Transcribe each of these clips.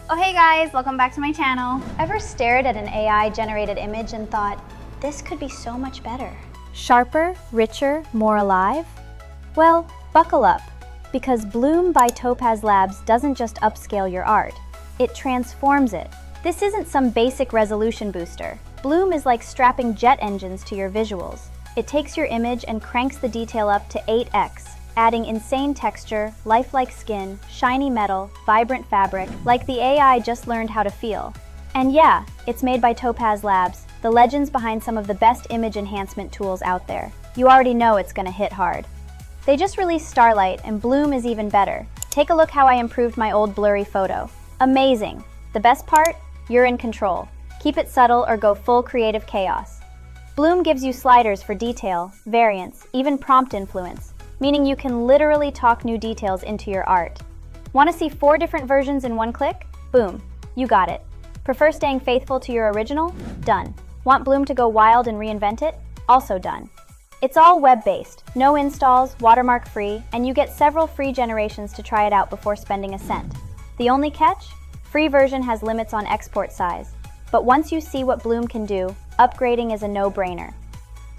Oh hey guys, welcome back to my channel. Ever stared at an AI-generated image and thought, this could be so much better? Sharper, richer, more alive? Well, buckle up, because Bloom by Topazlabs doesn't just upscale your art, it transforms it. This isn't some basic resolution booster. Bloom is like strapping jet engines to your visuals. It takes your image and cranks the detail up to 8x, adding insane texture, lifelike skin, shiny metal, vibrant fabric, like the AI just learned how to feel. And yeah, it's made by Topazlabs, the legends behind some of the best image enhancement tools out there. You already know it's gonna hit hard. They just released Starlight, and Bloom is even better. Take a look how I improved my old blurry photo. Amazing! The best part? You're in control. Keep it subtle or go full creative chaos. Bloom gives you sliders for detail, variance, even prompt influence, meaning you can literally talk new details into your art. Want to see 4 different versions in one click? Boom, you got it. Prefer staying faithful to your original? Done. Want Bloom to go wild and reinvent it? Also done. It's all web-based, no installs, watermark-free, and you get several free generations to try it out before spending a cent. The only catch? Free version has limits on export size. But once you see what Bloom can do, upgrading is a no-brainer.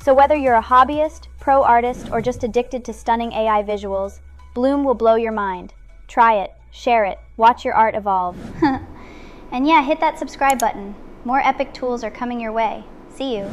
So whether you're a hobbyist, pro artist, or just addicted to stunning AI visuals, Bloom will blow your mind. Try it, share it, watch your art evolve. And yeah, hit that subscribe button. More epic tools are coming your way. See you.